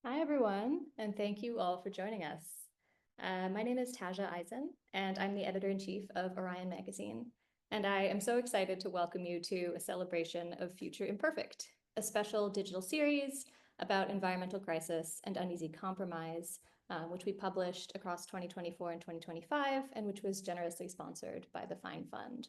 Hi, everyone, and thank you all for joining us. My name is Taja Eisen, and I'm the editor-in-chief of Orion magazine. And I am so excited to welcome you to a celebration of Future Imperfect, a special digital series about environmental crisis and uneasy compromise, which we published across 2024 and 2025, and which was generously sponsored by the Fine Fund.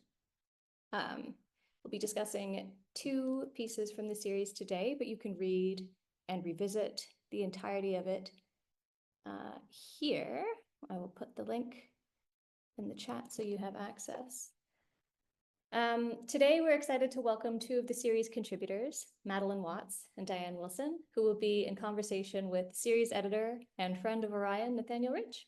We'll be discussing two pieces from the series today, but you can read and revisit the entirety of it here. I will put the link in the chat so you have access. Today, we're excited to welcome two of the series contributors, Madeleine Watts and Diane Wilson, who will be in conversation with series editor and friend of Orion, Nathaniel Rich.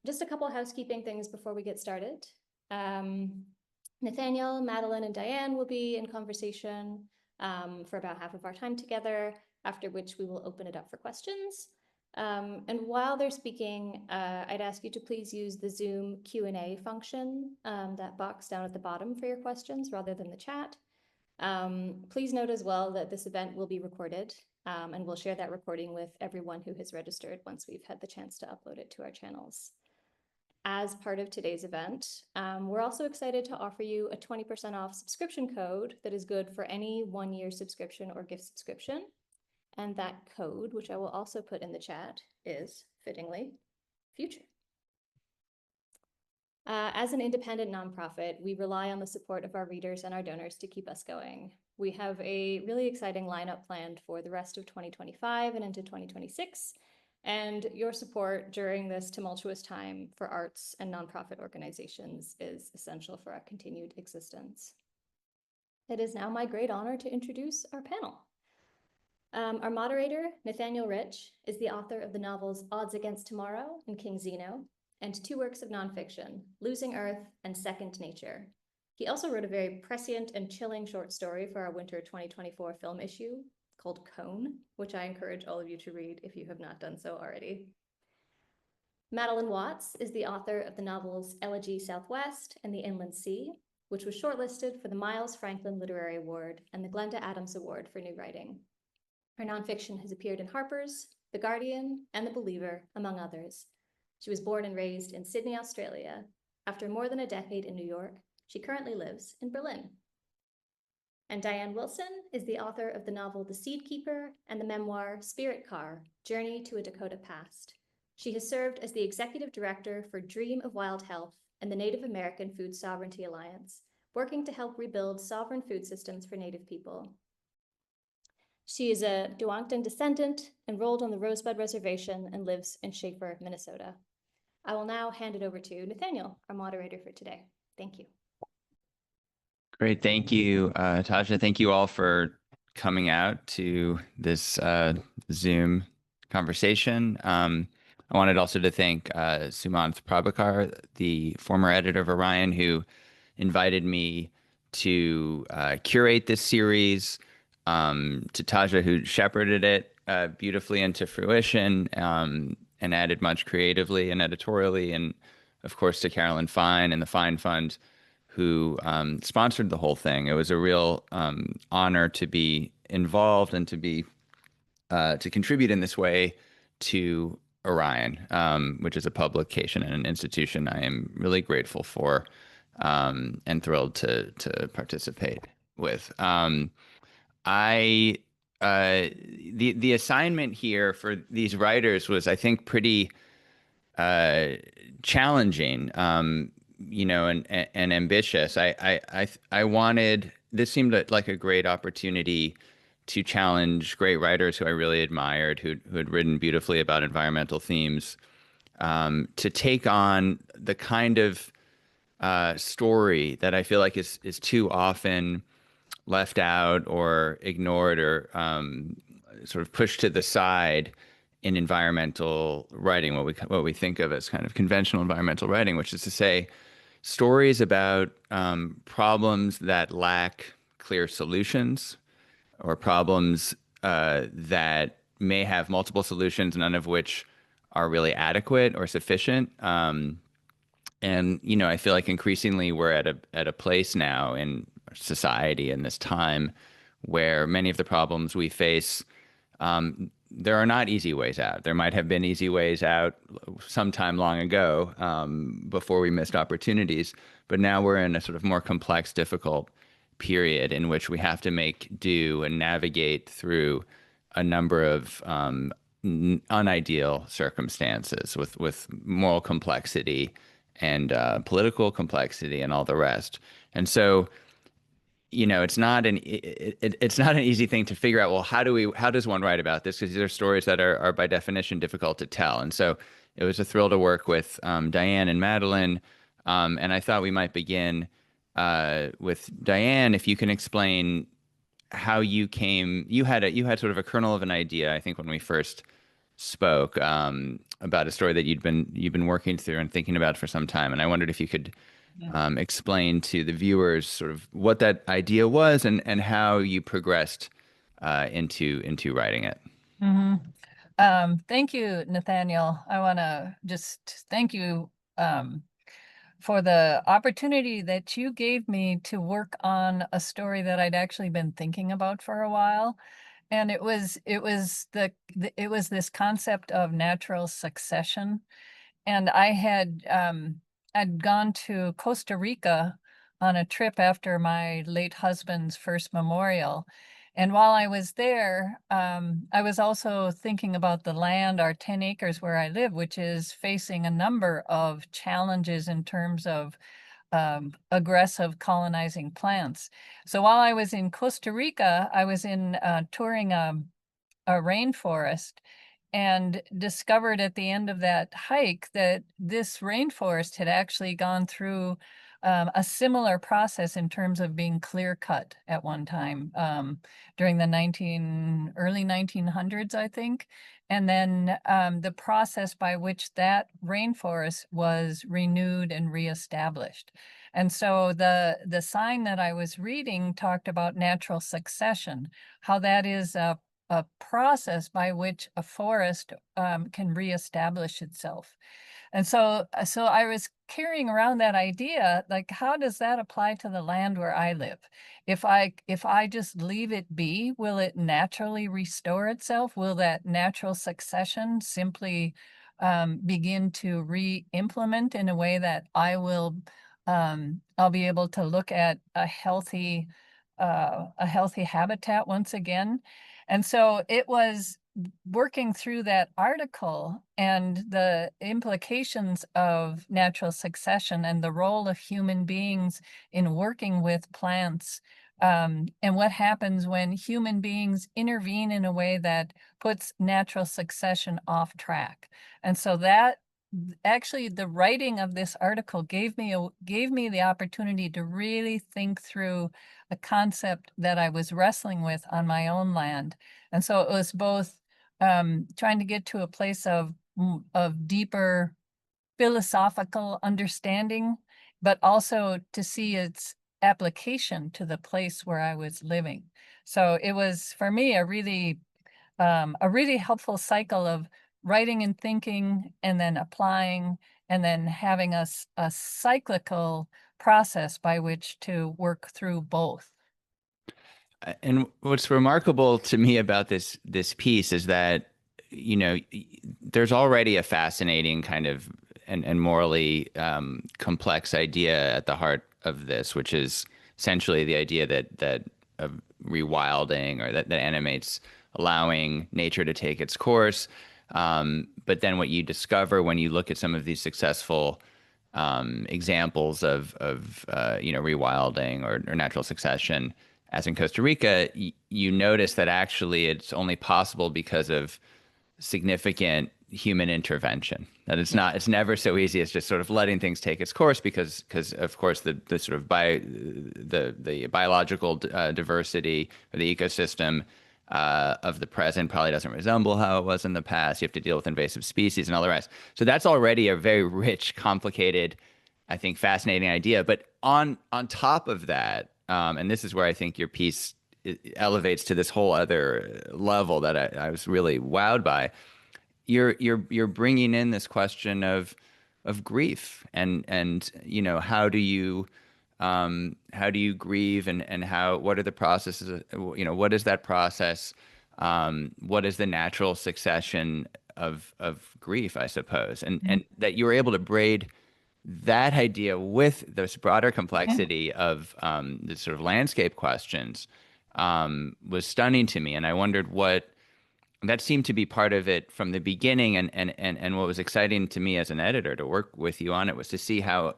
Just a couple housekeeping things before we get started. Nathaniel, Madeleine, and Diane will be in conversation for about half of our time together, after which we will open it up for questions. And while they're speaking, I'd ask you to please use the Zoom Q&A function, that box down at the bottom for your questions rather than the chat. Please note as well that this event will be recorded, and we'll share that recording with everyone who has registered once we've had the chance to upload it to our channels. As part of today's event, we're also excited to offer you a 20% off subscription code that is good for any one-year subscription or gift subscription. And that code, which I will also put in the chat, is, fittingly, FUTURE. As an independent nonprofit, we rely on the support of our readers and our donors to keep us going. We have a really exciting lineup planned for the rest of 2025 and into 2026. And your support during this tumultuous time for arts and nonprofit organizations is essential for our continued existence. It is now my great honor to introduce our panel. Our moderator, Nathaniel Rich, is the author of the novels Odds Against Tomorrow and King Zeno, and two works of nonfiction, Losing Earth and Second Nature. He also wrote a very prescient and chilling short story for our winter 2024 film issue called Cone, which I encourage all of you to read if you have not done so already. Madeleine Watts is the author of the novels Elegy Southwest and The Inland Sea, which was shortlisted for the Miles Franklin Literary Award and the Glenda Adams Award for New Writing. Her nonfiction has appeared in Harper's, The Guardian, and The Believer, among others. She was born and raised in Sydney, Australia. After more than a decade in New York, she currently lives in Berlin. And Diane Wilson is the author of the novel The Seed Keeper and the memoir Spirit Car, Journey to a Dakota Past. She has served as the executive director for Dream of Wild Health and the Native American Food Sovereignty Alliance, working to help rebuild sovereign food systems for Native people. She is a Mdewakanton descendant, enrolled on the Rosebud Reservation, and lives in Shafer, Minnesota. I will now hand it over to Nathaniel, our moderator for today. Thank you. Great. Thank you, Tasha. Thank you all for coming out to this Zoom conversation. I wanted also to thank Sumanth Prabhakar, the former editor of Orion, who invited me to curate this series, to Taja, who shepherded it beautifully into fruition, and added much creatively and editorially, and of course to Carolyn Fine and the Fine Fund, who sponsored the whole thing. It was a real honor to be involved and to contribute in this way to Orion, which is a publication and an institution I am really grateful for and thrilled to participate with. The assignment here for these writers was, I think, pretty challenging, and ambitious. I wanted, this seemed like a great opportunity to challenge great writers who I really admired, who had written beautifully about environmental themes, to take on the kind of story that I feel like is too often left out or ignored or sort of pushed to the side in environmental writing, what we think of as kind of conventional environmental writing, which is to say stories about problems that lack clear solutions, or problems that may have multiple solutions, none of which are really adequate or sufficient. And I feel like increasingly we're at a place now in society in this time where many of the problems we face there are not easy ways out. There might have been easy ways out sometime long ago, before we missed opportunities, but now we're in a sort of more complex, difficult period in which we have to make do and navigate through a number of unideal circumstances with moral complexity and political complexity and all the rest. And so, it's not an easy thing to figure out. Well, how does one write about this? Because these are stories that are by definition difficult to tell. And so it was a thrill to work with Diane and Madeleine. And I thought we might begin with Diane, if you can explain how you had sort of a kernel of an idea, I think, when we first spoke, about a story that you've been working through and thinking about for some time. And I wondered if you could explain to the viewers sort of what that idea was and how you progressed into writing it. hmm Thank you, Nathaniel. I want to just thank you for the opportunity that you gave me to work on a story that I'd actually been thinking about for a while. And it was this concept of natural succession. And I'd gone to Costa Rica on a trip after my late husband's first memorial. And while I was there, I was also thinking about the land, our 10 acres where I live, which is facing a number of challenges in terms of aggressive colonizing plants. So while I was in Costa Rica, I was touring a rainforest, and discovered at the end of that hike that this rainforest had actually gone through a similar process in terms of being clear cut at one time, during the early 1900s, I think. And then the process by which that rainforest was renewed and reestablished. And so the sign that I was reading talked about natural succession, how that is a process by which a forest can reestablish itself. And so I was carrying around that idea, like, how does that apply to the land where I live? If I just leave it be, will it naturally restore itself? Will that natural succession simply begin to re-implement in a way that I'll be able to look at a healthy habitat once again? And so it was working through that article and the implications of natural succession and the role of human beings in working with plants, and what happens when human beings intervene in a way that puts natural succession off track. And so that actually the writing of this article gave me the opportunity to really think through a concept that I was wrestling with on my own land. And so it was both trying to get to a place of deeper philosophical understanding, but also to see its application to the place where I was living. So it was, for me, a really helpful cycle of writing and thinking, and then applying, and then having a cyclical process by which to work through both. And what's remarkable to me about this piece is that, there's already a fascinating kind of and morally complex idea at the heart of this, which is essentially the idea that of rewilding, or that animates allowing nature to take its course. But then what you discover when you look at some of these successful examples of rewilding or natural succession, as in Costa Rica, you notice that actually it's only possible because of significant human intervention. That it's never so easy as just sort of letting things take its course, because of course the sort of the biological diversity or the ecosystem of the present probably doesn't resemble how it was in the past. You have to deal with invasive species and all the rest. So that's already a very rich, complicated, I think, fascinating idea. But on top of that, and this is where I think your piece elevates to this whole other level that I was really wowed by. You're bringing in this question of grief and how do you grieve, and what are the processes, what is that process, what is the natural succession of grief, I suppose, and that you were able to braid that idea with this broader complexity of the sort of landscape questions was stunning to me, and I wondered what that seemed to be part of it from the beginning, and what was exciting to me as an editor to work with you on it was to see how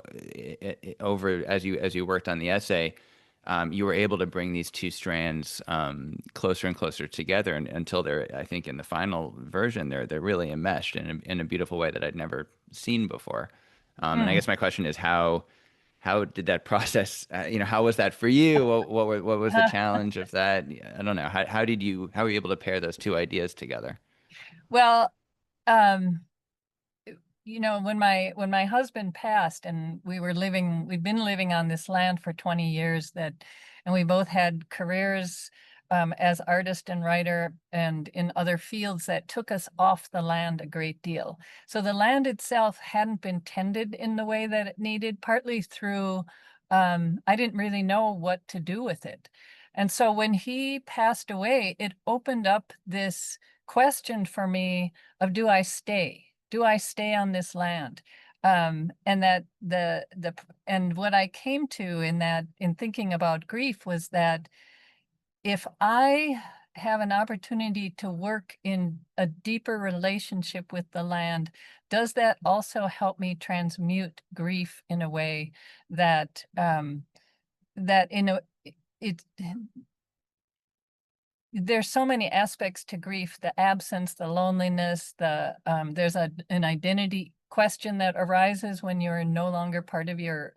over as you worked on the essay, you were able to bring these two strands closer and closer together, and until they're, I think, in the final version, they're really enmeshed in a beautiful way that I'd never seen before. And I guess my question is how did that process, how was that for you? What was the challenge of that? I don't know. How were you able to pair those two ideas together? Well, when my husband passed and we'd been living on this land for 20 years and we both had careers as artist and writer and in other fields that took us off the land a great deal. So the land itself hadn't been tended in the way that it needed, partly through, I didn't really know what to do with it. And so when he passed away, it opened up this question for me of, do I stay? Do I stay on this land? And that and what I came to in thinking about grief was that if I have an opportunity to work in a deeper relationship with the land, does that also help me transmute grief in a way that there's so many aspects to grief: the absence, the loneliness, there's an identity question that arises when you're no longer part of your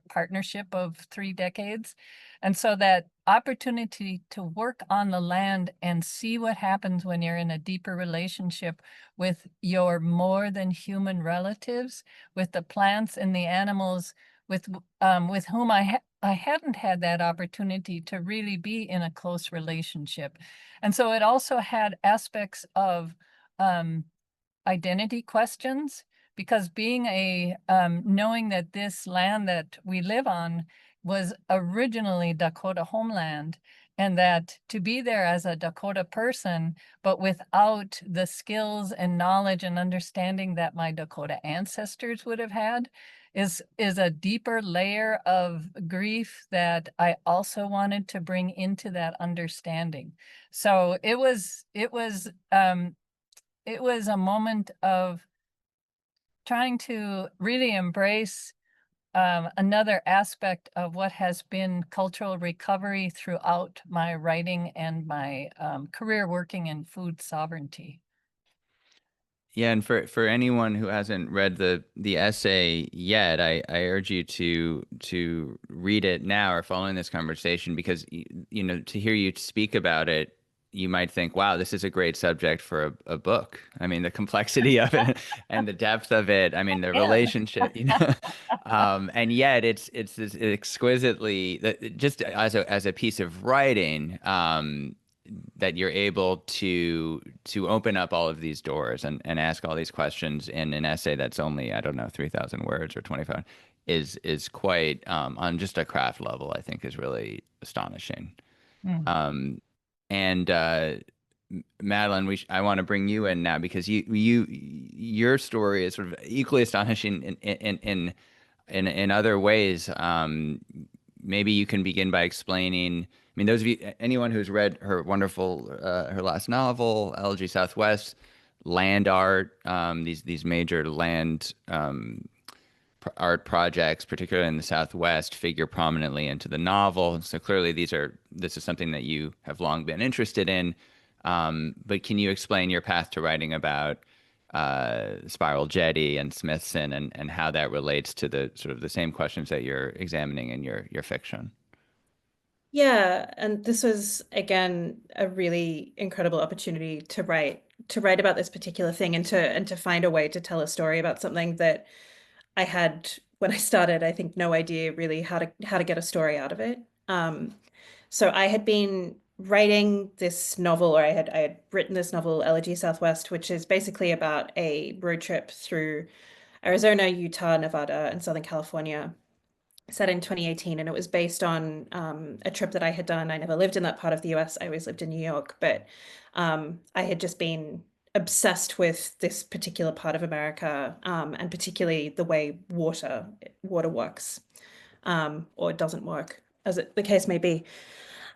partnership of 3 decades. And so that opportunity to work on the land and see what happens when you're in a deeper relationship with your more than human relatives, with the plants and the animals with whom I hadn't had that opportunity to really be in a close relationship. And so it also had aspects of identity questions, because being knowing that this land that we live on was originally Dakota homeland, and that to be there as a Dakota person, but without the skills and knowledge and understanding that my Dakota ancestors would have had, is a deeper layer of grief that I also wanted to bring into that understanding. So it was a moment of trying to really embrace another aspect of what has been cultural recovery throughout my writing and my career working in food sovereignty. Yeah, and for anyone who hasn't read the essay yet, I urge you to read it now or following this conversation, because to hear you speak about it, you might think, wow, this is a great subject for a book. I mean, the complexity of it and the depth of it. I mean, the relationship, and yet it's this exquisitely, just as a piece of writing, that you're able to open up all of these doors and ask all these questions in an essay that's only, I don't know, 3,000 words or 25, is quite, on just a craft level, I think is really astonishing. Mm. And Madeleine, I want to bring you in now, because your story is sort of equally astonishing in other ways. Maybe you can begin by explaining. I mean, those of you, anyone who's read her wonderful, her last novel, Elegy Southwest, land art, these major land art projects, particularly in the Southwest, figure prominently into the novel. So clearly, this is something that you have long been interested in. But can you explain your path to writing about Spiral Jetty and Smithson, and how that relates to the sort of the same questions that you're examining in your fiction? Yeah, and this was again a really incredible opportunity to write about this particular thing, and to find a way to tell a story about something that I had, when I started, I think no idea really how to get a story out of it. So I had been writing this novel, or I had written this novel, Elegy Southwest, which is basically about a road trip through Arizona, Utah, Nevada, and Southern California. set in 2018, and it was based on a trip that I had done. I never lived in that part of the US. I always lived in New York, but I had just been obsessed with this particular part of America, and particularly the way water works, or it doesn't work, as the case may be.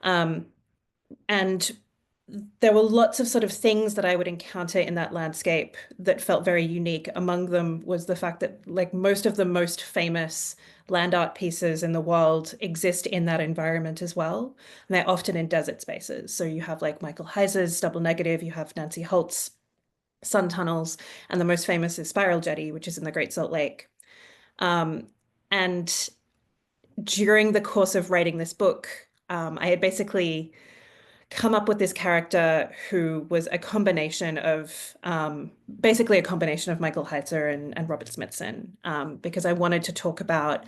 And there were lots of sort of things that I would encounter in that landscape that felt very unique. Among them was the fact that like most of the most famous land art pieces in the world exist in that environment as well. And they're often in desert spaces. So you have like Michael Heiser's Double Negative, you have Nancy Holt's Sun Tunnels, and the most famous is Spiral Jetty, which is in the Great Salt Lake. And during the course of writing this book, I had basically come up with this character who was a combination of basically a combination of Michael Heiser and Robert Smithson, because I wanted to talk about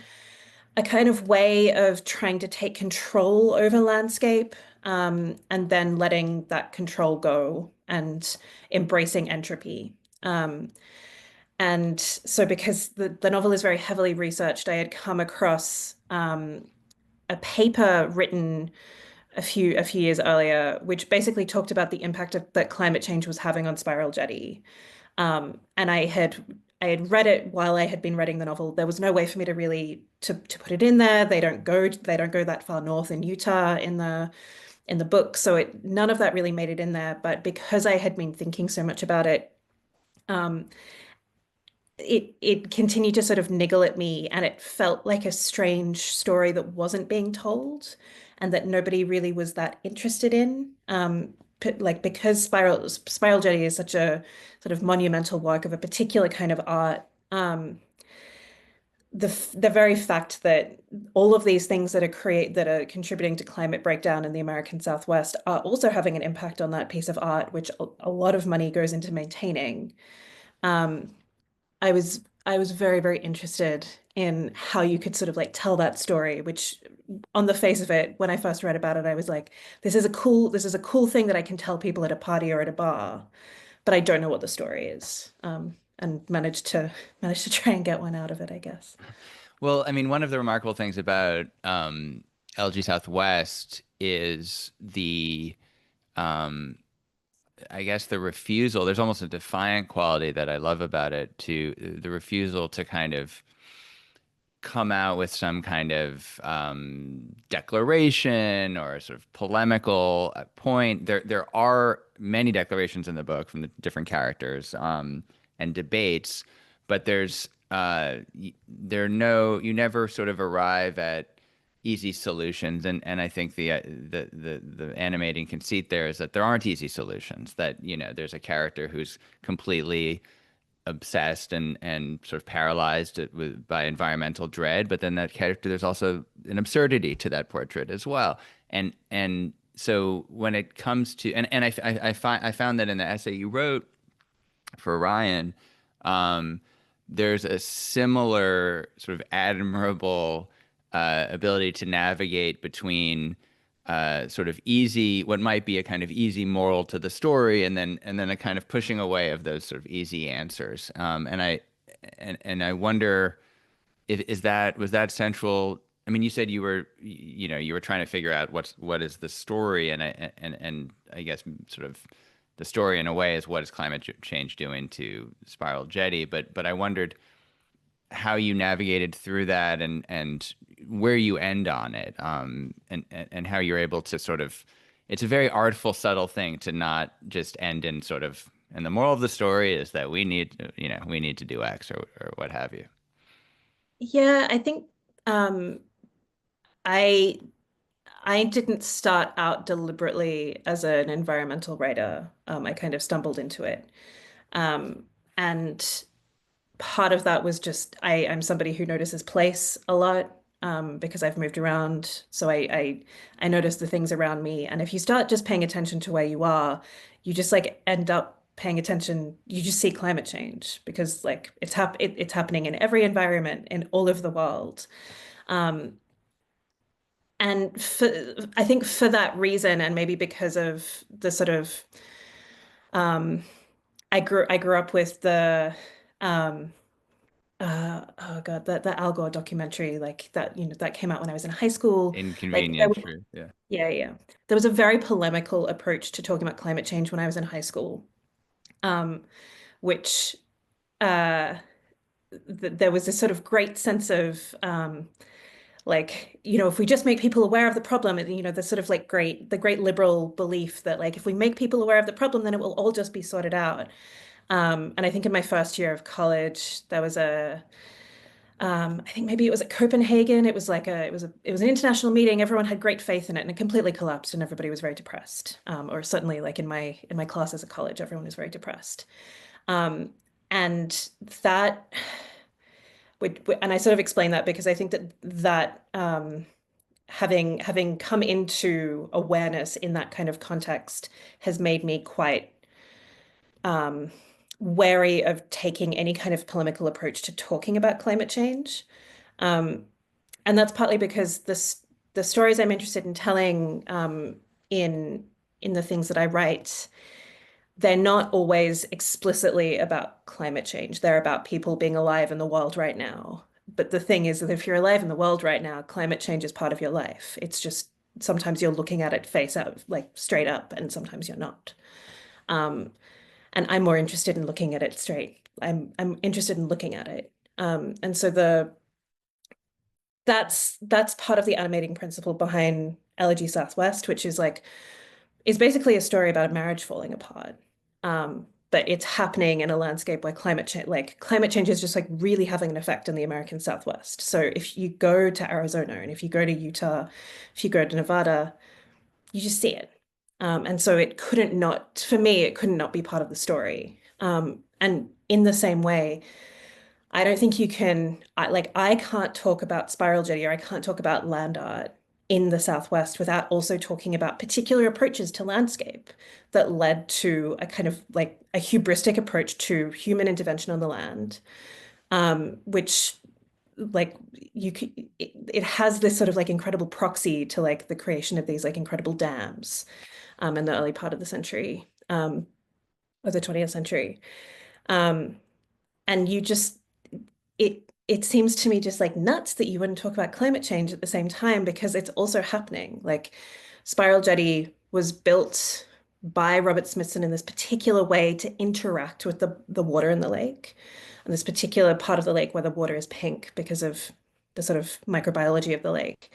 a kind of way of trying to take control over landscape, and then letting that control go and embracing entropy. And so because the novel is very heavily researched, I had come across a paper written a few years earlier, which basically talked about the impact that climate change was having on Spiral Jetty. And I had read it while I had been reading the novel. There was no way for me to really to put it in there. They don't go that far north in Utah in the book, so none of that really made it in there. But because I had been thinking so much about it, it continued to sort of niggle at me, and it felt like a strange story that wasn't being told and that nobody really was that interested in. Like because Spiral Jetty is such a sort of monumental work of a particular kind of art. The very fact that all of these things that are contributing to climate breakdown in the American Southwest are also having an impact on that piece of art, which a lot of money goes into maintaining. I was very, very interested in how you could sort of like tell that story, which on the face of it, when I first read about it, I was like, this is a cool thing that I can tell people at a party or at a bar, but I don't know what the story is. And managed to try and get one out of it, I guess. Well, I mean, one of the remarkable things about LG Southwest is I guess the refusal. There's almost a defiant quality that I love about it, to the refusal to kind of come out with some kind of declaration or sort of polemical point. There are many declarations in the book from the different characters, and debates, but you never sort of arrive at easy solutions, and I think the animating conceit there is that there aren't easy solutions. That there's a character who's completely obsessed and sort of paralyzed by environmental dread, but then that character, there's also an absurdity to that portrait as well. And so when it comes to I found that in the essay you wrote for Orion, there's a similar sort of admirable ability to navigate between sort of what might be a kind of easy moral to the story, and then a kind of pushing away of those sort of easy answers. And I wonder, was that central? I mean, you said you were trying to figure out what is the story, and I guess sort of the story in a way is what is climate change doing to Spiral Jetty, but I wondered how you navigated through that, and where you end on it, and how you're able to sort of, it's a very artful, subtle thing to not just end in sort of, and the moral of the story is that we need to do X or what have you. Yeah, I think I didn't start out deliberately as an environmental writer. I kind of stumbled into it. And part of that was just I'm somebody who notices place a lot, because I've moved around. So I notice the things around me. And if you start just paying attention to where you are, you just like end up paying attention. You just see climate change because like it's happening in every environment in all of the world. And I think for that reason, and maybe because of the sort of, I grew up with the oh God, that Al Gore documentary, like that, that came out when I was in high school. Like, Inconvenient truth. Yeah. yeah. There was a very polemical approach to talking about climate change when I was in high school, which uh, there was this sort of great sense of like, if we just make people aware of the problem, the sort of like the great liberal belief that like if we make people aware of the problem, then it will all just be sorted out. And I think in my first year of college, there was I think maybe it was at Copenhagen. It was like it was an international meeting. Everyone had great faith in it, and it completely collapsed, and everybody was very depressed. Or certainly, like in my classes at college, everyone was very depressed. And that and I sort of explained that because I think that having come into awareness in that kind of context has made me quite wary of taking any kind of polemical approach to talking about climate change. And that's partly because the stories I'm interested in telling in the things that I write, they're not always explicitly about climate change. They're about people being alive in the world right now. But the thing is that if you're alive in the world right now, climate change is part of your life. It's just sometimes you're looking at it face out, like straight up, and sometimes you're not. And I'm more interested in looking at it straight. I'm interested in looking at it. And so that's part of the animating principle behind Elegy Southwest, which is basically a story about a marriage falling apart. But it's happening in a landscape where climate change is just like really having an effect in the American Southwest. So if you go to Arizona and if you go to Utah, if you go to Nevada, you just see it. And so for me, it couldn't not be part of the story. And in the same way, I don't think you can, I can't talk about spiral jetty or I can't talk about land art in the Southwest without also talking about particular approaches to landscape that led to a kind of like a hubristic approach to human intervention on the land, which like it has this sort of like incredible proxy to like the creation of these like incredible dams in the early part of the century, of the 20th century. And it seems to me just like nuts that you wouldn't talk about climate change at the same time because it's also happening. Like Spiral Jetty was built by Robert Smithson in this particular way to interact with the water in the lake and this particular part of the lake where the water is pink because of the sort of microbiology of the lake.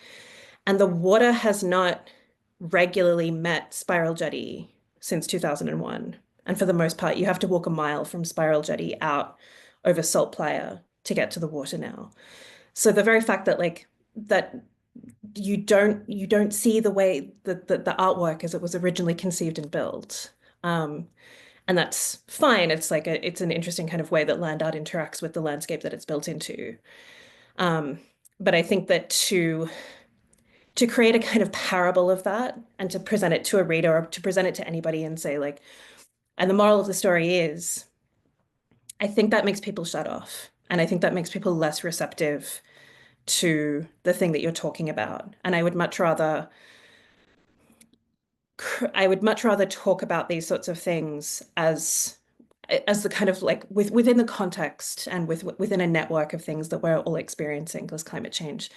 And the water has not regularly met Spiral Jetty since 2001. And for the most part, you have to walk a mile from Spiral Jetty out over Salt Playa to get to the water now. So the very fact that that you don't see the way that the artwork as it was originally conceived and built. And that's fine. It's like it's an interesting kind of way that land art interacts with the landscape that it's built into. But I think that to create a kind of parable of that and to present it to a reader or to present it to anybody and say like, and the moral of the story is, I think that makes people shut off. And I think that makes people less receptive to the thing that you're talking about. And I would much rather talk about these sorts of things as the kind of like within the context and within a network of things that we're all experiencing, because climate change,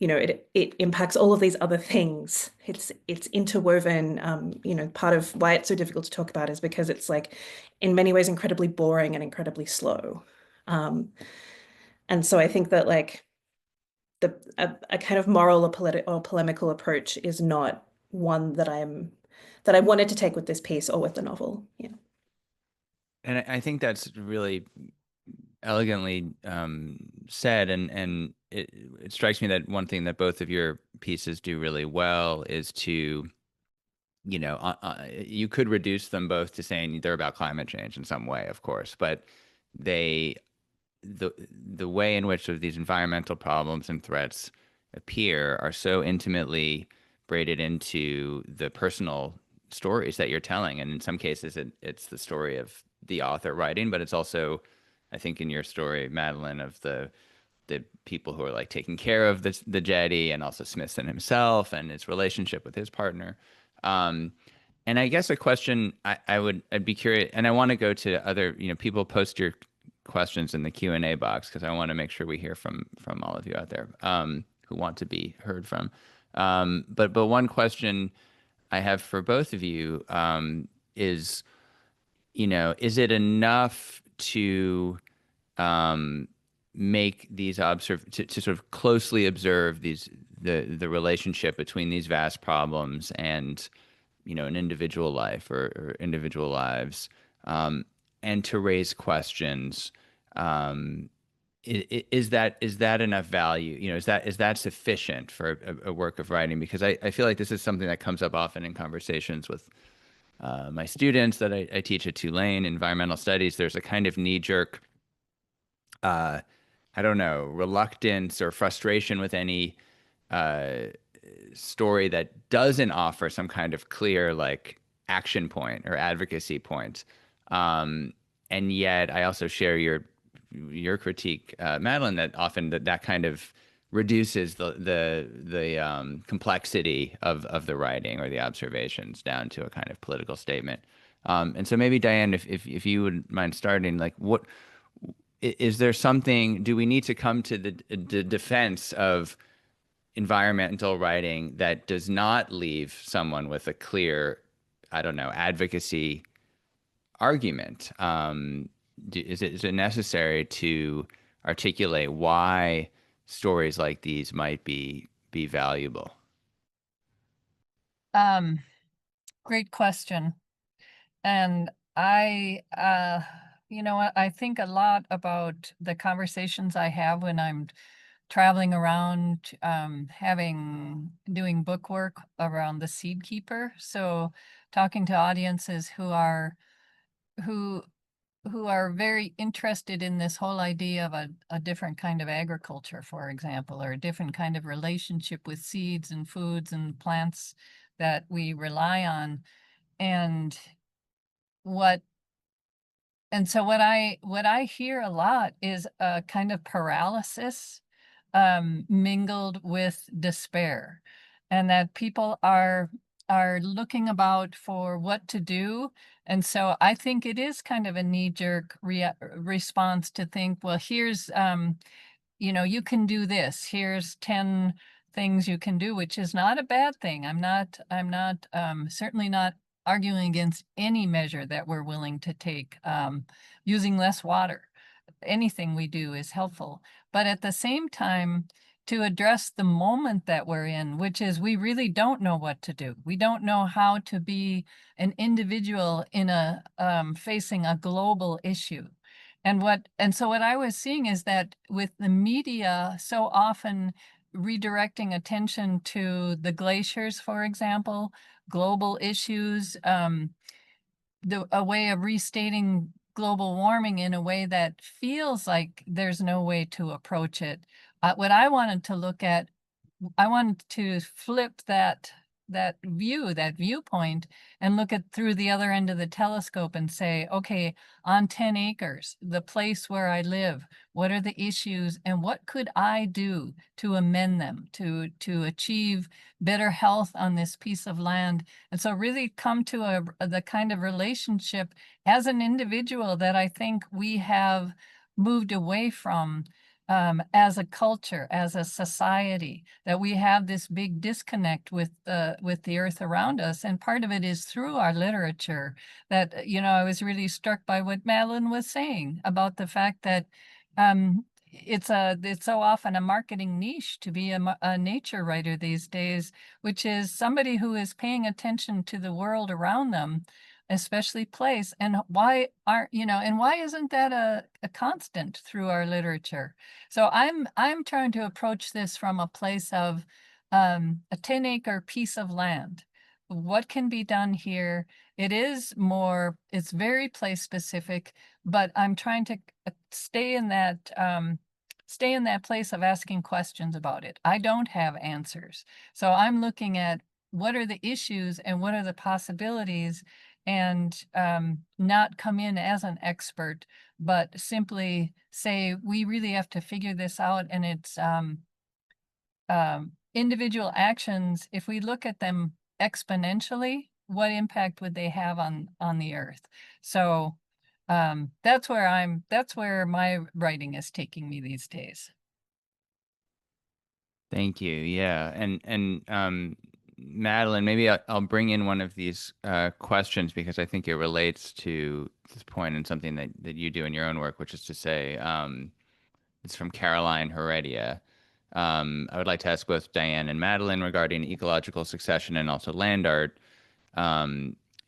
it impacts all of these other things. It's interwoven. Part of why it's so difficult to talk about is because it's like in many ways incredibly boring and incredibly slow. And so I think that like a kind of moral or polemical approach is not one that I wanted to take with this piece or with the novel. Yeah. And I think that's really elegantly said, and it strikes me that one thing that both of your pieces do really well is to, you could reduce them both to saying they're about climate change in some way, of course, but the way in which these environmental problems and threats appear are so intimately braided into the personal stories that you're telling, and in some cases it's the story of the author writing, but it's also, I think in your story, Madeleine, of the people who are like taking care of the jetty, and also Smithson himself and his relationship with his partner. And I guess a question I'd be curious, and I want to go to other, people post your questions in the Q&A box, because I want to make sure we hear from all of you out there who want to be heard from. But one question I have for both of you is, is it enough to make these to sort of closely observe the relationship between these vast problems and an individual life or individual lives, and to raise questions? Is that enough value? Is that sufficient for a work of writing? Because I feel like this is something that comes up often in conversations with my students that I teach at Tulane, environmental studies. There's a kind of knee-jerk, I don't know, reluctance or frustration with any story that doesn't offer some kind of clear like action point or advocacy point. And yet I also share your critique, Madeleine, that often that kind of reduces the complexity of the writing or the observations down to a kind of political statement. And so maybe Diane, if you would mind starting, like what is there something, do we need to come to the defense of environmental writing that does not leave someone with a clear, I don't know, advocacy argument? Is it necessary to articulate why stories like these might be valuable? Great question. And I think a lot about the conversations I have when I'm traveling around, doing book work around the Seed Keeper. So talking to audiences who are very interested in this whole idea of a different kind of agriculture, for example, or a different kind of relationship with seeds and foods and plants that we rely on. So what I hear a lot is a kind of paralysis mingled with despair, and that people are looking about for what to do. And so I think it is kind of a knee-jerk response to think, well, here's you can do this. Here's 10 things you can do, which is not a bad thing. I'm not certainly not arguing against any measure that we're willing to take. Using less water, anything we do is helpful. But at the same time, to address the moment that we're in, which is we really don't know what to do. We don't know how to be an individual in facing a global issue. And so what I was seeing is that with the media so often redirecting attention to the glaciers, for example, global issues, a way of restating global warming in a way that feels like there's no way to approach it. What I wanted to look at, I wanted to flip that viewpoint and look at through the other end of the telescope and say, okay, on 10 acres, the place where I live, what are the issues and what could I do to amend them, to achieve better health on this piece of land? And so really come to the kind of relationship as an individual that I think we have moved away from as a culture, as a society, that we have this big disconnect with the earth around us. And part of it is through our literature that, I was really struck by what Madeleine was saying about the fact that it's so often a marketing niche to be a nature writer these days, which is somebody who is paying attention to the world around them, especially place. And why isn't that a constant through our literature? So I'm trying to approach this from a place of a 10-acre piece of land. What can be done here? It's very place specific, but I'm trying to stay in that place of asking questions about it. I don't have answers. So I'm looking at what are the issues and what are the possibilities, and not come in as an expert, but simply say, we really have to figure this out. And it's individual actions. If we look at them exponentially, what impact would they have on the earth? So that's where my writing is taking me these days. Thank you. Yeah. And Madeleine, maybe I'll bring in one of these questions because I think it relates to this point and something that you do in your own work, which is to say, it's from Caroline Heredia. I would like to ask both Diane and Madeleine regarding ecological succession and also land art.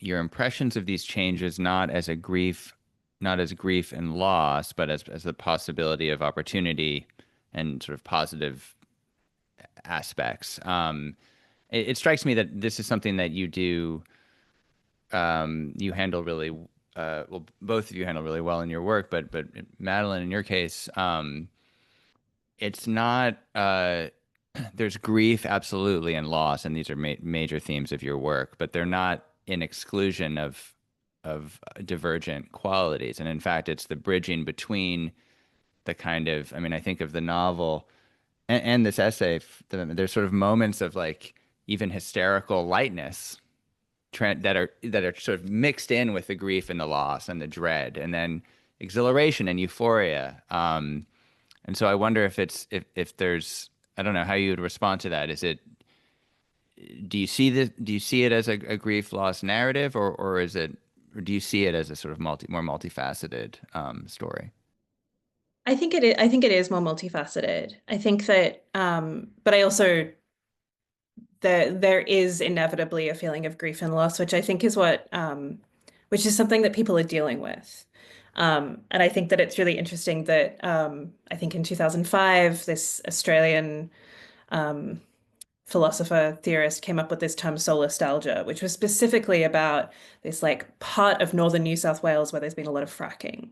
Your impressions of these changes not as grief and loss, but as the possibility of opportunity and sort of positive aspects. It strikes me that this is something that you do, you handle really, well, both of you handle really well in your work, but Madeleine, in your case, it's not, there's grief, absolutely, and loss, and these are major themes of your work, but they're not in exclusion of divergent qualities. And in fact, it's the bridging between the kind of, I mean, I think of the novel and this essay, there's sort of moments of like even hysterical lightness that are sort of mixed in with the grief and the loss and the dread, and then exhilaration and euphoria. And so I wonder if there's, I don't know how you would respond to that. Do you see it as a grief loss narrative, or do you see it as a sort of more multifaceted story? I think it is more multifaceted. I think that, but I also there is inevitably a feeling of grief and loss, which I think is which is something that people are dealing with. And I think that it's really interesting that I think in 2005, this Australian philosopher theorist came up with this term solastalgia, which was specifically about this like part of northern New South Wales where there's been a lot of fracking.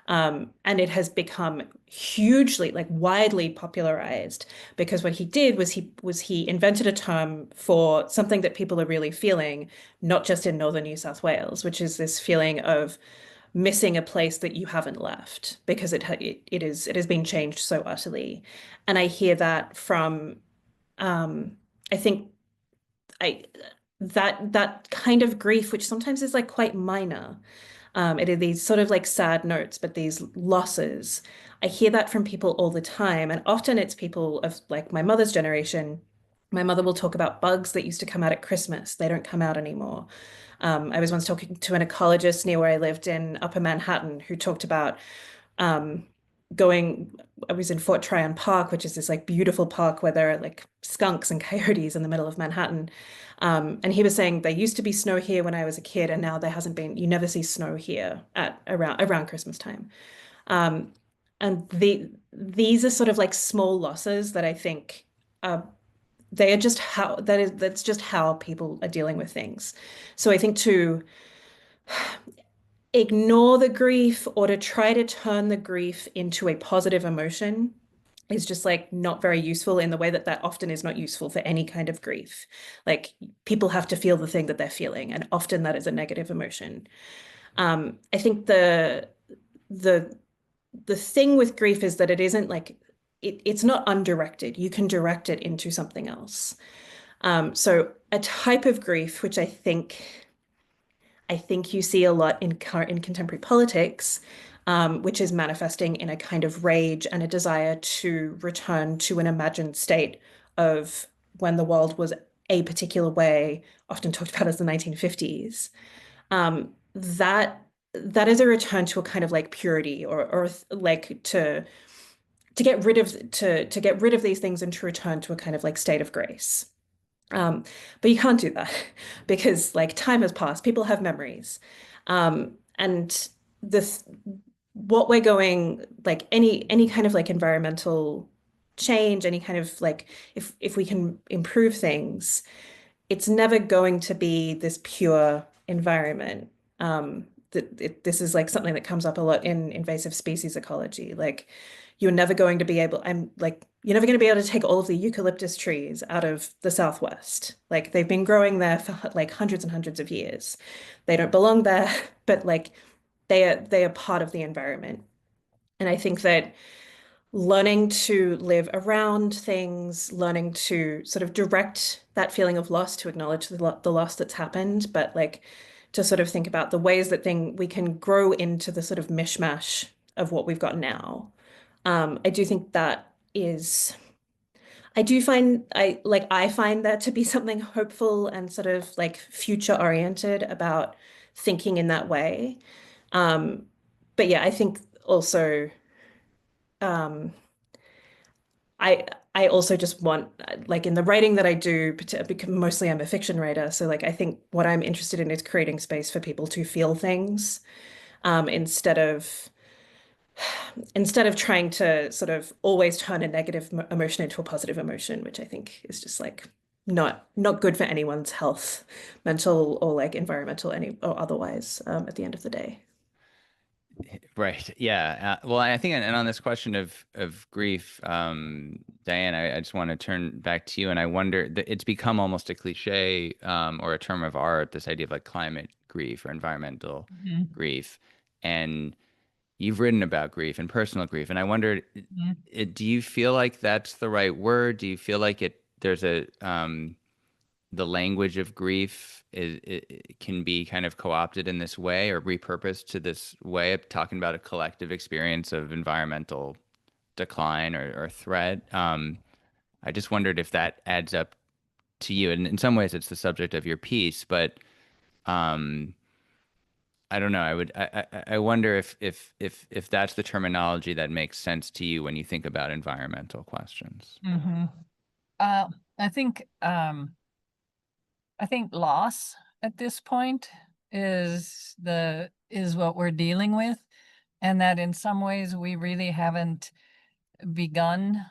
And it has become hugely, like widely popularized because what he did was he invented a term for something that people are really feeling, not just in northern New South Wales, which is this feeling of missing a place that you haven't left because it has been changed so utterly. And I hear that from I think that kind of grief, which sometimes is like quite minor. It are these sort of like sad notes, but these losses. I hear that from people all the time. And often it's people of like my mother's generation. My mother will talk about bugs that used to come out at Christmas. They don't come out anymore. I was once talking to an ecologist near where I lived in Upper Manhattan who talked about I was in Fort Tryon Park, which is this like beautiful park where there are like skunks and coyotes in the middle of Manhattan. And he was saying there used to be snow here when I was a kid, and now there hasn't been, you never see snow here at around Christmas time. And these are sort of like small losses that I think they are just that's just how people are dealing with things. So I think to ignore the grief or to try to turn the grief into a positive emotion is just like not very useful in the way that often is not useful for any kind of grief. Like people have to feel the thing that they're feeling, and often that is a negative emotion. I think the thing with grief is that it isn't like it's not undirected. You can direct it into something else. So a type of grief, which I think you see a lot in contemporary politics, which is manifesting in a kind of rage and a desire to return to an imagined state of when the world was a particular way, often talked about as the 1950s. That is a return to a kind of like purity or like to get rid of these things and to return to a kind of like state of grace. But you can't do that because like time has passed, people have memories. And what we're going, like any kind of like environmental change, any kind of like, if we can improve things, it's never going to be this pure environment. This is like something that comes up a lot in invasive species ecology. Like you're never going to be able to take all of the eucalyptus trees out of the Southwest. Like they've been growing there for like hundreds and hundreds of years. They don't belong there, but like they are part of the environment. And I think that learning to live around things, learning to sort of direct that feeling of loss, to acknowledge the loss that's happened, but like to sort of think about the ways that we can grow into the sort of mishmash of what we've got now. I do think that is, I find that to be something hopeful and sort of like future oriented about thinking in that way. Um, but yeah, I think also, um, I also just want, like in the writing that I do, because mostly I'm a fiction writer, so like I think what I'm interested in is creating space for people to feel things, instead of trying to sort of always turn a negative emotion into a positive emotion, which I think is just like not good for anyone's health, mental or like environmental or otherwise, at the end of the day. Right. Yeah. Well, I think, and on this question of grief, Diane, I just want to turn back to you, and I wonder that it's become almost a cliche, or a term of art, this idea of like climate grief or environmental Mhm. grief, and you've written about grief and personal grief, and I wondered, Mhm. do you feel like that's the right word? Do you feel like there's the language of grief it can be kind of co-opted in this way or repurposed to this way of talking about a collective experience of environmental decline or threat? I just wondered if that adds up to you. And in some ways, it's the subject of your piece, but um, I don't know. I wonder if that's the terminology that makes sense to you when you think about environmental questions. Mhm. Uh, I think loss at this point is what we're dealing with, and that in some ways we really haven't begun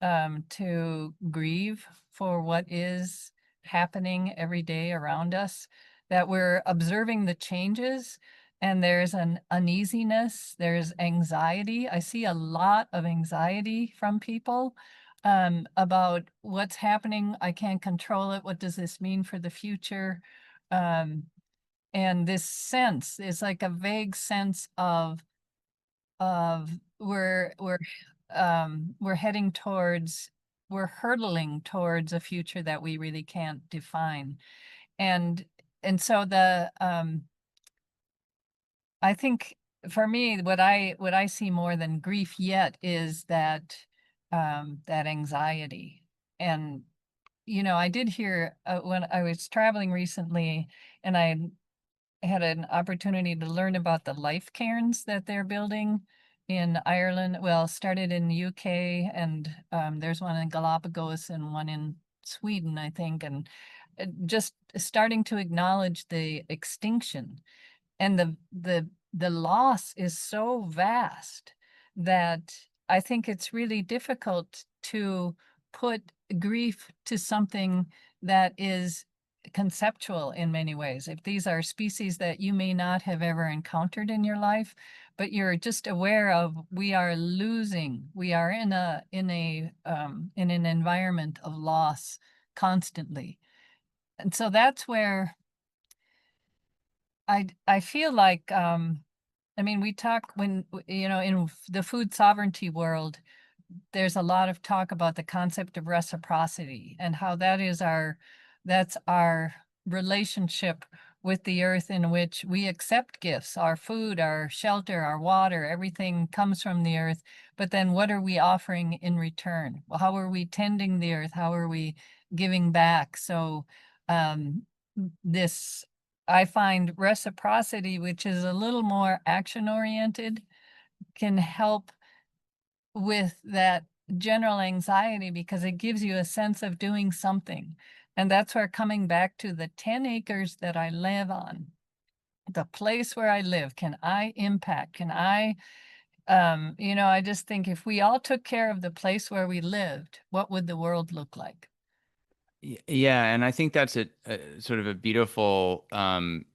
to grieve for what is happening every day around us, that we're observing the changes, and there's an uneasiness, there's anxiety. I see a lot of anxiety from people about what's happening. I can't control it. What does this mean for the future? Um, and this sense is like a vague sense of we're heading towards, we're hurtling towards a future that we really can't define. And so I think for me, what I see more than grief yet is that that anxiety. And I did hear, when I was traveling recently, and I had an opportunity to learn about the life cairns that they're building in Ireland. Well, started in the UK, and there's one in Galapagos and one in Sweden, I think, and just starting to acknowledge the extinction, and the loss is so vast that I think it's really difficult to put grief to something that is conceptual in many ways. If these are species that you may not have ever encountered in your life, but you're just aware of, we are losing, we are in an environment of loss constantly. And so that's where I feel like, I mean, we talk when, in the food sovereignty world, there's a lot of talk about the concept of reciprocity and how that's our relationship with the earth, in which we accept gifts, our food, our shelter, our water, everything comes from the earth. But then what are we offering in return? Well, how are we tending the earth? How are we giving back? So this, I find reciprocity, which is a little more action oriented, can help with that general anxiety, because it gives you a sense of doing something. And that's where, coming back to the 10 acres that I live on, the place where I live, can I impact? Can I, I just think if we all took care of the place where we lived, what would the world look like? Yeah, and I think that's a sort of a beautiful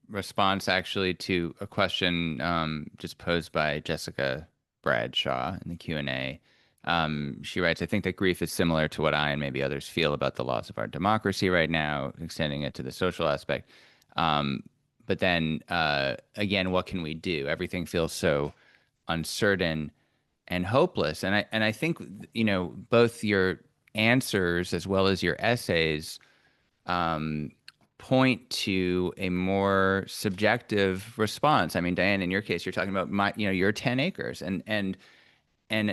response actually to a question just posed by Jessica Bradshaw in the Q&A. She writes, I think that grief is similar to what I and maybe others feel about the loss of our democracy right now, extending it to the social aspect. But then again, what can we do? Everything feels so uncertain and hopeless. And I think, both your answers as well as your essays point to a more subjective response. I mean, Diane, in your case, you're talking about your 10 acres, and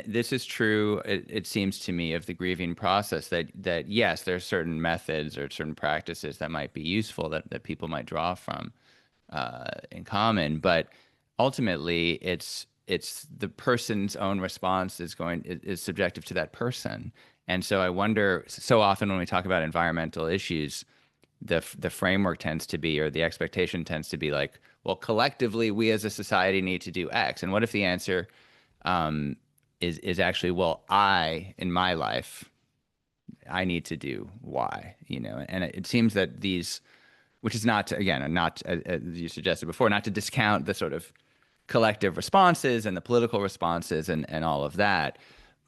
this is true, it seems to me, of the grieving process, that yes, there are certain methods or certain practices that might be useful that people might draw from in common, but ultimately it's the person's own response is subjective to that person. And so I wonder, so often when we talk about environmental issues, the framework tends to be, or the expectation tends to be like, well, collectively we as a society need to do X. And what if the answer is actually, well, in my life, I need to do Y, and it seems that these, which is not to, again, not as you suggested before, not to discount the sort of collective responses and the political responses and all of that.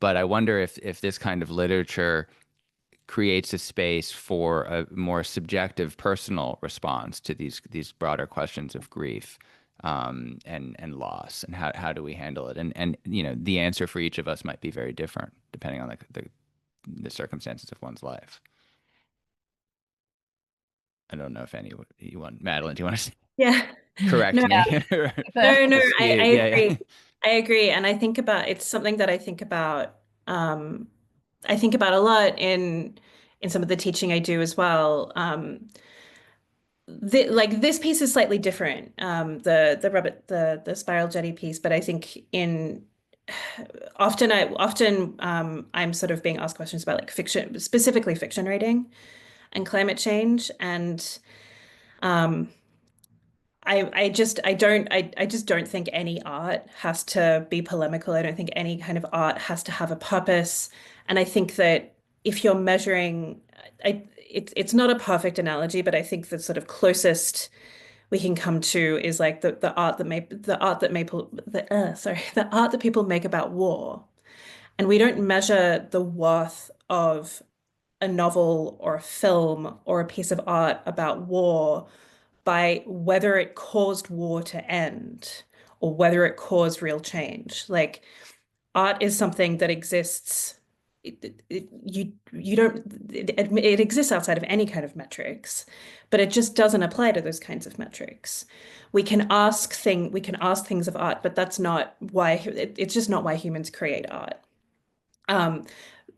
But I wonder if this kind of literature creates a space for a more subjective personal response to these broader questions of grief and loss, and how do we handle it, and the answer for each of us might be very different depending on the circumstances of one's life. I don't know if Madeleine, do you want to Yeah. correct No, me? no, I Dispute. Yeah, agree. yeah. I agree. And it's something that I think about a lot in some of the teaching I do as well. This piece is slightly different, the spiral jetty piece, but I think often I'm sort of being asked questions about like fiction, specifically fiction writing and climate change, and um, I just don't think any art has to be polemical. I don't think any kind of art has to have a purpose. And I think that if you're measuring, it's not a perfect analogy, but I think the sort of closest we can come to is like the art that people make about war. And we don't measure the worth of a novel or a film or a piece of art about war by whether it caused war to end or whether it caused real change. Like art is something that exists. It exists outside of any kind of metrics, but it just doesn't apply to those kinds of metrics. We can ask things of art, but that's not why it's just not why humans create art.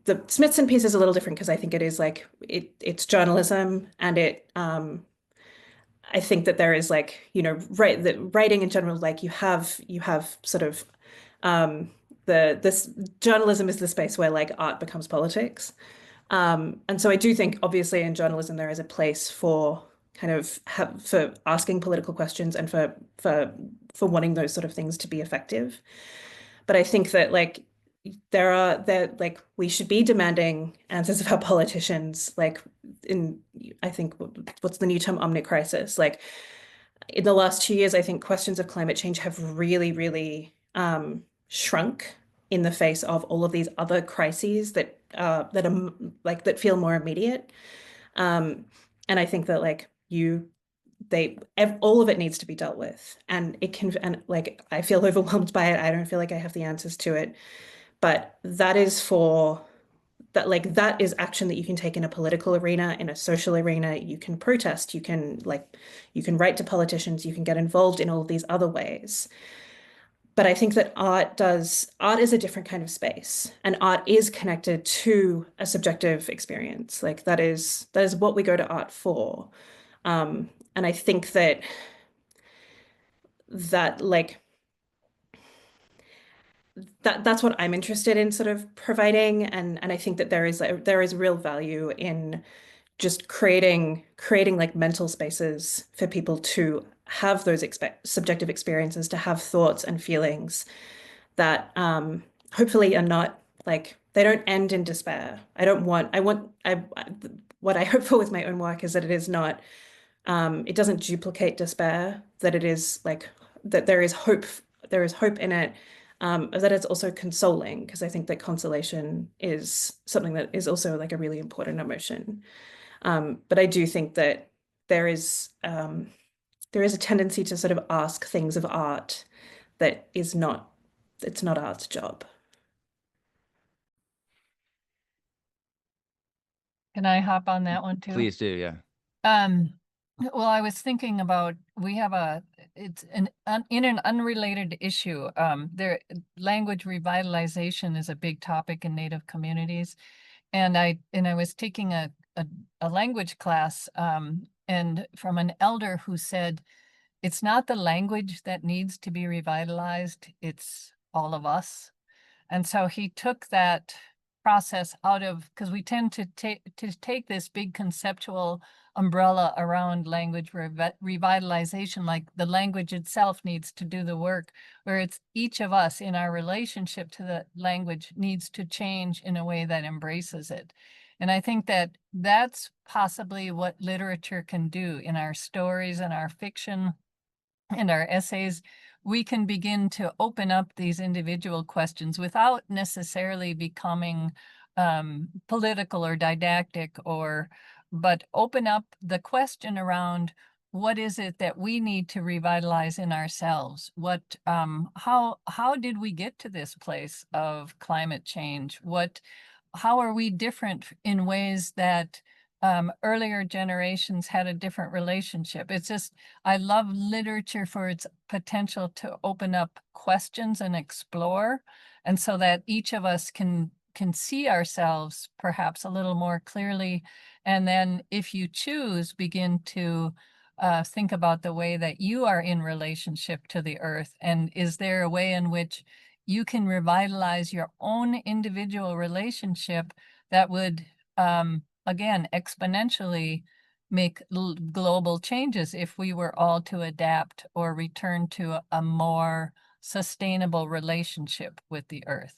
The Smithson piece is a little different because I think it is like it's journalism, and I think that there is like, that writing in general, like you have sort of this journalism is the space where like art becomes politics. And so I do think obviously in journalism there is a place for for asking political questions and for wanting those sort of things to be effective. But I think that like we should be demanding answers of our politicians, like I think what's the new term, omnicrisis. Like in the last 2 years, I think questions of climate change have really, really shrunk in the face of all of these other crises that feel more immediate. And I think that all of it needs to be dealt with, and I feel overwhelmed by it. I don't feel like I have the answers to it, but that is action that you can take in a political arena, in a social arena. You can protest, you can write to politicians, you can get involved in all of these other ways. But I think that art is a different kind of space, and art is connected to a subjective experience. Like that is what we go to art for. And I think that's what I'm interested in sort of providing, and I think that there is real value in just creating like mental spaces for people to have those subjective experiences, to have thoughts and feelings that hopefully are not like, they don't end in despair. What I hope for with my own work is that it is not it doesn't duplicate despair, that it is like that there is hope in it, that it's also consoling, because I think that consolation is something that is also like a really important emotion. But I do think that there is a tendency to sort of ask things of art that it's not art's job. Can I hop on that one too? Please do, yeah. Well, I was thinking about, we have in an unrelated issue, language revitalization is a big topic in Native communities. And I was taking a language class, and from an elder who said, it's not the language that needs to be revitalized, it's all of us. And so he took that process out of, because we tend to take this big conceptual umbrella around language revitalization, like the language itself needs to do the work, where it's each of us in our relationship to the language needs to change in a way that embraces it. And I think that that's possibly what literature can do in our stories and our fiction and our essays. We can begin to open up these individual questions without necessarily becoming political or didactic, but open up the question around, what is it that we need to revitalize in ourselves? How did we get to this place of climate change? How are we different in ways that earlier generations had a different relationship? It's just, I love literature for its potential to open up questions and explore, and so that each of us can see ourselves perhaps a little more clearly. And then if you choose, begin to think about the way that you are in relationship to the earth. And is there a way in which you can revitalize your own individual relationship that would, again, exponentially make global changes if we were all to adapt or return to a more sustainable relationship with the earth?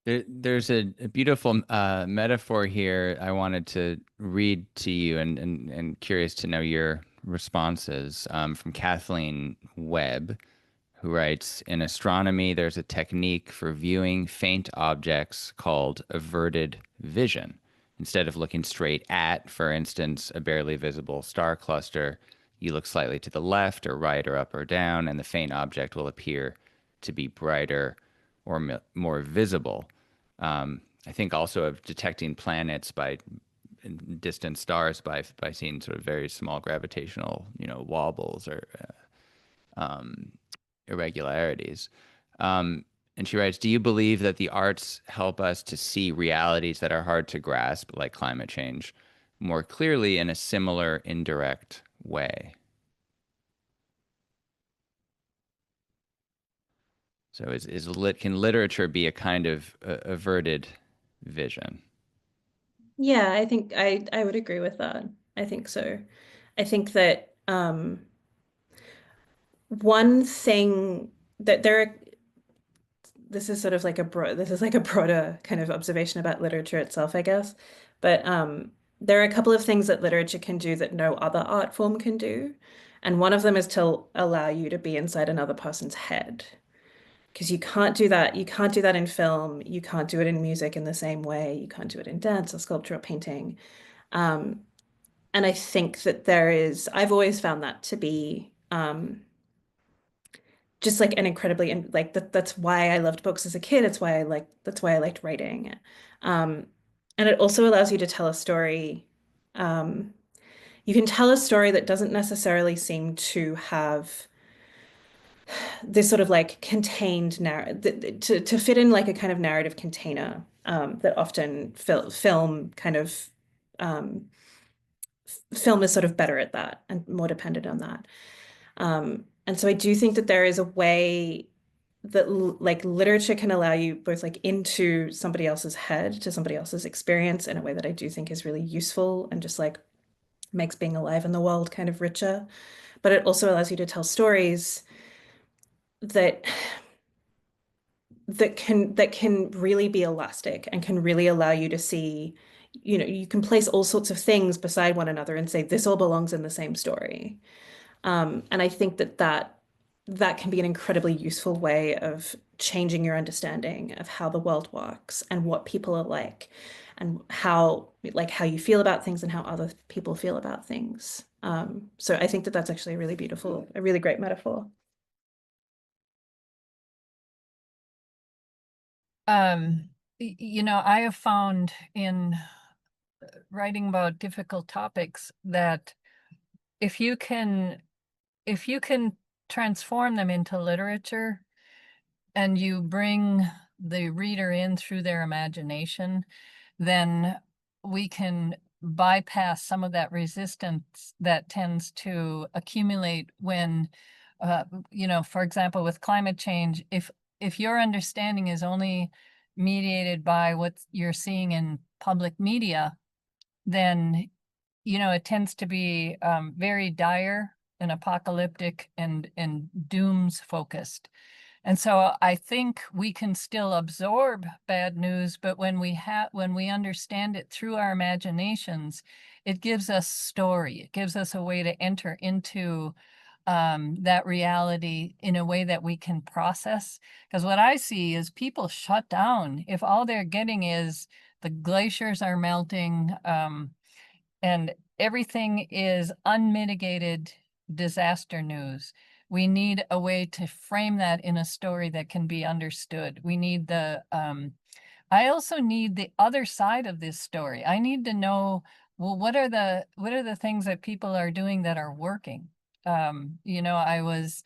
There's a beautiful metaphor here I wanted to read to you, and curious to know your responses, from Kathleen Webb, who writes, in astronomy, there's a technique for viewing faint objects called averted vision. Instead of looking straight at, for instance, a barely visible star cluster, you look slightly to the left or right or up or down, and the faint object will appear to be brighter or more visible. I think also of detecting planets by distant stars by seeing sort of very small gravitational, wobbles or irregularities. And she writes, do you believe that the arts help us to see realities that are hard to grasp, like climate change, more clearly in a similar indirect way? So can literature be a kind of averted vision? Yeah, I think I would agree with that. I think so. I think that one thing that this is sort of like a broader kind of observation about literature itself, I guess. But there are a couple of things that literature can do that no other art form can do. And one of them is to allow you to be inside another person's head. Because you can't do that. You can't do that in film. You can't do it in music in the same way. You can't do it in dance or sculpture or painting. Um, and I think that I've always found that to be just like an incredibly, and like that's why I loved books as a kid. That's why I liked writing. Um, and it also allows you to tell a story. Um, you can tell a story that doesn't necessarily seem to have this sort of like contained narrative to fit in like a kind of narrative container that often film kind of um, film is sort of better at that and more dependent on that. And so I do think that there is a way that like literature can allow you both like into somebody else's head, to somebody else's experience in a way that I do think is really useful and just like makes being alive in the world kind of richer. But it also allows you to tell stories that can really be elastic and can really allow you to see, you can place all sorts of things beside one another and say this all belongs in the same story. And I think that can be an incredibly useful way of changing your understanding of how the world works and what people are like and how you feel about things and how other people feel about things. So I think that that's actually a really beautiful, a really great metaphor. I have found in writing about difficult topics, that if you can transform them into literature, and you bring the reader in through their imagination, then we can bypass some of that resistance that tends to accumulate when, for example, with climate change, if your understanding is only mediated by what you're seeing in public media, then, it tends to be very dire and apocalyptic and dooms focused. And so I think we can still absorb bad news, but when we understand it through our imaginations, it gives us story. It gives us a way to enter into that reality in a way that we can process. Because what I see is people shut down if all they're getting is the glaciers are melting, and everything is unmitigated disaster news. We need a way to frame that in a story that can be understood. We need I also need the other side of this story. I need to know, well, what are the things that people are doing that are working? I was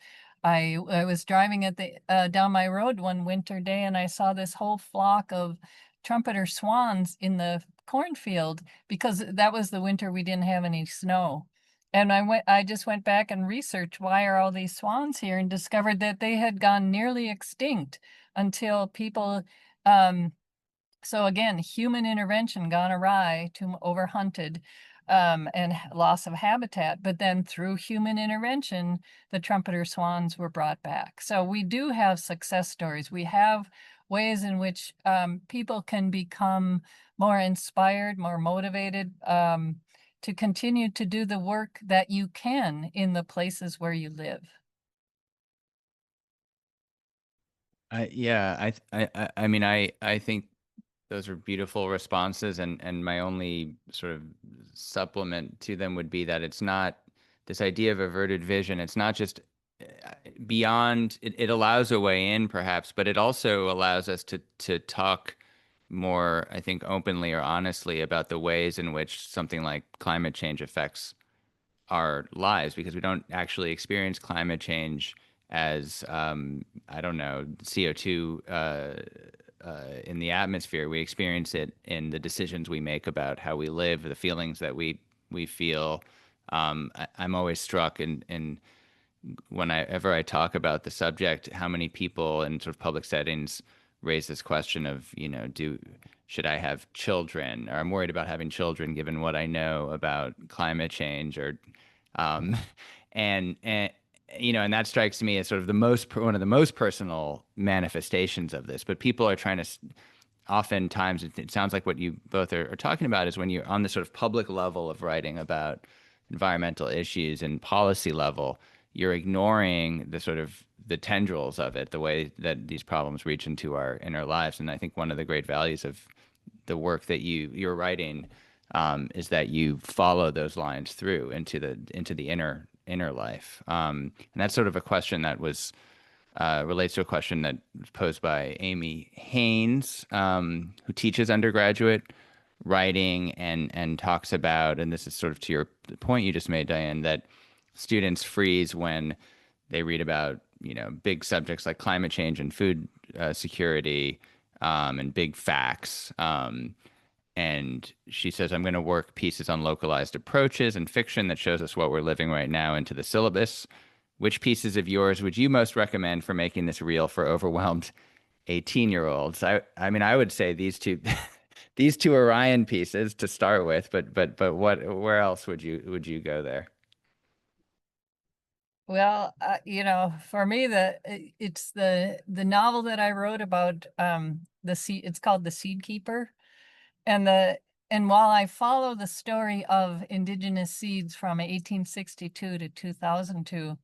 driving at the down my road one winter day, and I saw this whole flock of trumpeter swans in the cornfield, because that was the winter we didn't have any snow. And I just went back and researched, why are all these swans here, and discovered that they had gone nearly extinct until people, so again, human intervention gone awry, too overhunted, and loss of habitat. But then through human intervention, the trumpeter swans were brought back. So we do have success stories. We have ways in which people can become more inspired, more motivated, to continue to do the work that you can in the places where you live. I mean, I think those are beautiful responses, and my only sort of supplement to them would be that it's not this idea of averted vision. It's not just beyond. It allows a way in, perhaps, but it also allows us to talk more, I think, openly or honestly about the ways in which something like climate change affects our lives, because we don't actually experience climate change as I don't know, CO2 in the atmosphere. We experience it in the decisions we make about how we live, the feelings that we feel. I'm always struck in whenever I talk about the subject, how many people in sort of public settings raise this question of, should I have children? Or I'm worried about having children given what I know about climate change, or um, and and that strikes me as sort of one of the most personal manifestations of this. But people are trying to, oftentimes, it sounds like what you both are talking about is when you're on the sort of public level of writing about environmental issues and policy level, you're ignoring the sort of the tendrils of it, the way that these problems reach into our inner lives. And I think one of the great values of the work that you're writing is that you follow those lines through into the inner life. And that's sort of a question that was relates to a question that was posed by Amy Haynes, who teaches undergraduate writing and talks about, and this is sort of to your point you just made, Diane, that students freeze when they read about big subjects like climate change and food security, and big facts. And she says, I'm going to work pieces on localized approaches and fiction that shows us what we're living right now into the syllabus. Which pieces of yours would you most recommend for making this real for overwhelmed 18-year-olds? I mean, I would say these two, these two Orion pieces to start with, but where else would you go there? Well, for me, it's the novel that I wrote about the seed. It's called The Seed Keeper, and while I follow the story of indigenous seeds from 1862 to 2002,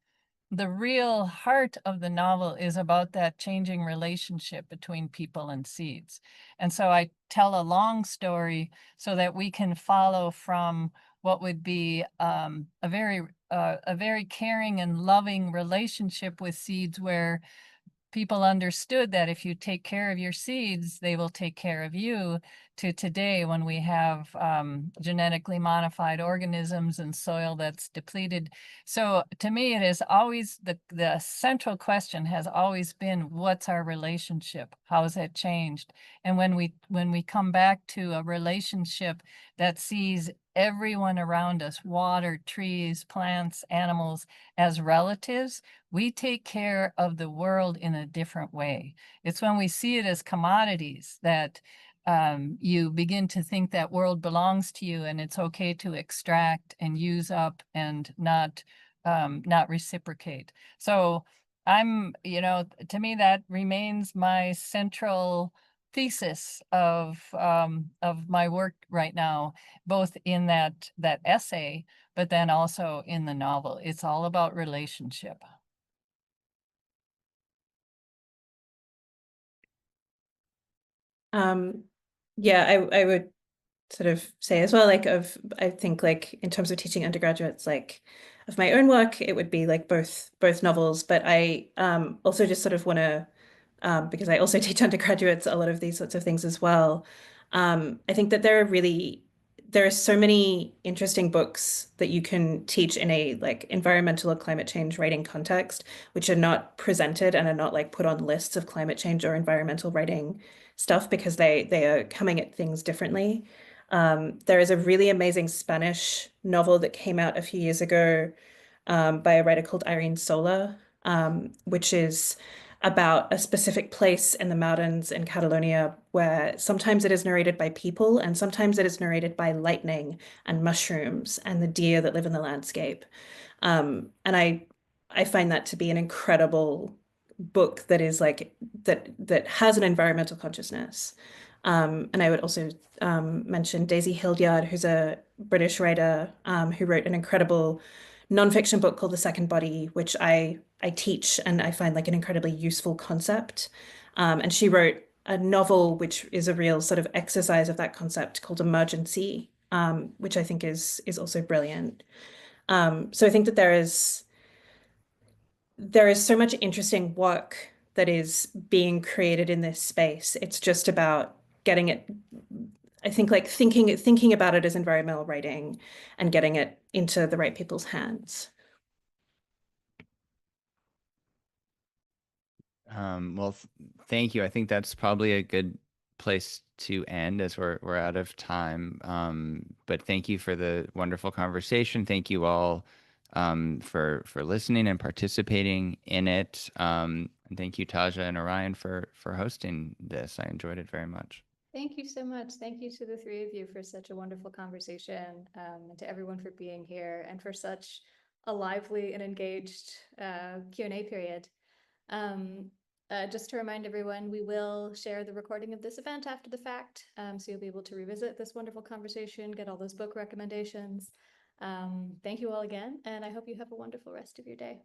the real heart of the novel is about that changing relationship between people and seeds. And so I tell a long story so that we can follow from what would be a very caring and loving relationship with seeds, where people understood that if you take care of your seeds, they will take care of you, to today when we have genetically modified organisms and soil that's depleted. So to me, it is always the central question has always been, what's our relationship? How has that changed? And when we come back to a relationship that sees everyone around us, water, trees, plants, animals, as relatives, we take care of the world in a different way. It's when we see it as commodities that you begin to think that world belongs to you and it's okay to extract and use up and not reciprocate. So to me, that remains my central thesis of my work right now, both in that essay, but then also in the novel. It's all about relationship. Yeah, I would sort of say as well, like I think like in terms of teaching undergraduates, like of my own work, it would be like both novels, but I also just sort of want to because I also teach undergraduates a lot of these sorts of things as well. I think that there are so many interesting books that you can teach in a like environmental or climate change writing context, which are not presented and are not like put on lists of climate change or environmental writing stuff because they are coming at things differently. There is a really amazing Spanish novel that came out a few years ago by a writer called Irene Sola, which is about a specific place in the mountains in Catalonia where sometimes it is narrated by people and sometimes it is narrated by lightning and mushrooms and the deer that live in the landscape. And I find that to be an incredible book that is like that has an environmental consciousness. And I would also mention Daisy Hildyard, who's a British writer who wrote an incredible nonfiction book called The Second Body, which I teach and I find like an incredibly useful concept. And she wrote a novel which is a real sort of exercise of that concept called Emergency, which I think is also brilliant. So I think that there is so much interesting work that is being created in this space. It's just about getting it, I think, like thinking about it as environmental writing and getting it into the right people's hands. Well, thank you. I think that's probably a good place to end as we're out of time. But thank you for the wonderful conversation. Thank you all for listening and participating in it. And thank you, Taja and Orion, for hosting this. I enjoyed it very much. Thank you so much. Thank you to the three of you for such a wonderful conversation, and to everyone for being here and for such a lively and engaged Q&A period. Just to remind everyone, we will share the recording of this event after the fact, so you'll be able to revisit this wonderful conversation, get all those book recommendations. Thank you all again, and I hope you have a wonderful rest of your day.